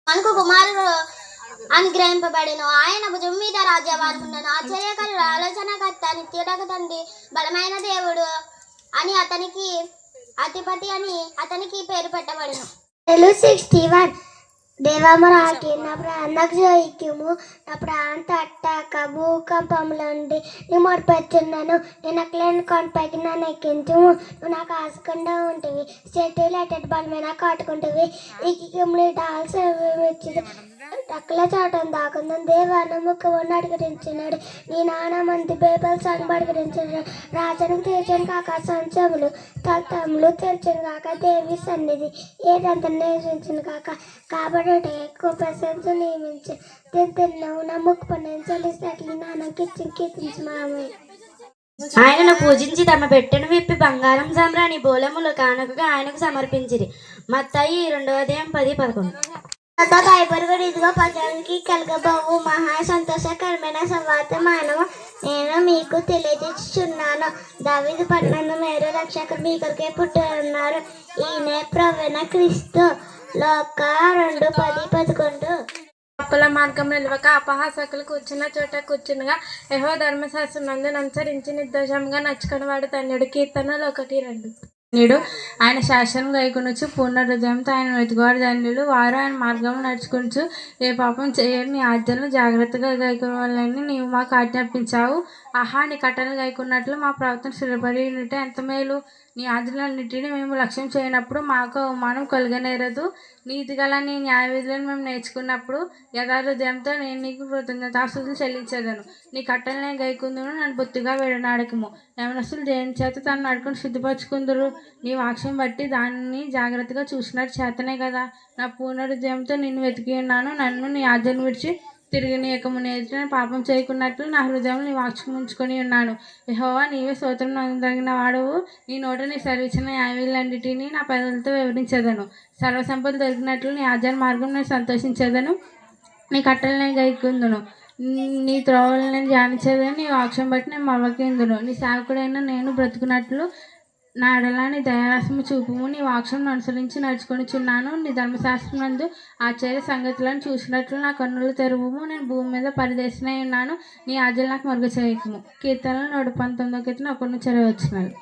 మనకు కుమారుడు అనుగ్రహింపబడిన ఆయన భుజం మీద రాజ్యభారం ఉండను. ఆశ్చర్యకరుడు, ఆలోచనకర్త, నిత్యుడగు తండ్రి, బలమైన దేవుడు అని అతనికి అధిపతి అని అతనికి పేరు పెట్టబడిన. 61 దేవమరాకి నా ప్రాణకు జోయిక్యము, నా ప్రాణ తట్టాక భూకంపంలో ఉండి నీ మొడిపెచ్చున్నాను. నేను అక్కలేని కొండపైకి నన్ను ఎక్కించుము. నువ్వు నాకు ఆశకుండా ఉంటుంది, చెట్టులు ఎట్టటి బల మీద కాటుకుంటుంది. ఈ డాల్స్ ఇచ్చింది అక్కల చాటం దాకుందని దేవాన్ని ముఖ్యమని అడిగరించినాడు. నీ నాన్న మంది బేబల్ సంగ అడిగరించినాడు. రాజనికి తెరిచిన కాక సంచములు తలతములు తెరిచిన కాక దేవి సన్నిధి ఏదంతా నియమించిన కాక కాబట్టి ఎక్కువ ప్రశంస నియమించి తిన్నావు. నా ముక్కు పని చెల్లిసినట్లు నాన్నకి ఇచ్చి కీర్తించి మామయ్య. ఆయనను పూజించి తమ పెట్టెను విప్పి బంగారం సామ్రాణి బోలములు కానుకగా ఆయనకు సమర్పించిరి. మత్తయి 2:10-11. భయపరుగుడు ఇదిగో ప్రజలకి కలగబోవు మహా సంతోషకరమైన సంవార్తమానము నేను మీకు తెలియజేస్తున్నాను. దావీదు పట్టణంలో మీరు రక్షకుడు మీ కొరకే పుట్టున్నారు. ఈయనే ప్రవీణ క్రీస్తు. లోక 2:10-11. పాపుల మార్గం నిలవక అపహాసకులు కూర్చున్న చోట కూర్చునగా యెహోవా ధర్మశాస్త్రం అనుసరించి నిర్దోషంగా నడుచుకుని వాడు ధన్యుడు. కీర్తనలు 1:2. ఆయన శాసనం గైకొనొచ్చు పూర్ణ హృదయంతో ఆయన వెతుకువాడు ధన్యులు. వారు ఆయన మార్గం నడుచుకొనుచు ఏ పాపం చేయని నీ ఆజ్ఞలను జాగ్రత్తగా గైకొనవాలని నీవు మాకు ఆజ్ఞాపించావు. ఆహా, నీ కట్టలు గైకొన్నట్లు మా ప్రవర్తన స్థిరపడి ఉంటే ఎంత మేలు. నీ ఆజ్ఞలన్నింటినీ మేము లక్ష్యం చేయనప్పుడు మాకు అవమానం కలుగనేరదు. నీతి గల నీ న్యాయ విధులను మేము నేర్చుకున్నప్పుడు యథాహృదయంతో నేను నీకు కృతజ్ఞతాస్తుతులు చెల్లించేదను. నీ కట్టలు నేను గైకుందును, నన్ను బొత్తిగా విడనాడకము. యవనస్తులు దేని చేత తను నడుకుని సిద్ధపరచుకుందరు. నీ వాక్యం బట్టి దానిని జాగ్రత్తగా చూసినట్టు చేతనే కదా. నా పూర్ణ హృదయంతో నిన్ను వెతికి ఉన్నాను. నన్ను నీ ఆజ్ఞను విడిచి తిరిగినీయకము. నేను పాపం చేయకున్నట్లు నా హృదయంలో నీ వాక్యం ఉంచుకొని ఉన్నాను. యెహోవా, నీవే స్తోత్రం అందగిన వాడవు. నీ నోట నీ సెలవిచ్చిన న్యాయవిధులన్నిటినీ నా పెదవులతో వివరించేదను. సర్వసంపద దొరికినట్లు నీ ఆజ్ఞ మార్గం నేను సంతోషించేదను. నీ కట్టలు నేను గైకుందును. నీ త్రోవలను నేను ధ్యానించేదని నీ వాక్యం బట్టి నేను మవ్వకిందును. నీ సేవకుడైన నేను బ్రతుకున్నట్లు నా ఎడల నీ దయారసము చూపుము. నీ వాక్యం అనుసరించి నడుచుకొనిచున్నాను. నీ ధర్మశాస్త్రం నందు ఆశ్చర్య సంగతులను చూసినట్లు నా కన్నులు తెరువుము. నేను భూమి మీద పరిదేశనై ఉన్నాను. నీ ఆజ్ఞలు నాకు మరుగు చేయకము. కీర్తనలు 119 1 చదవచ్చున్నాను.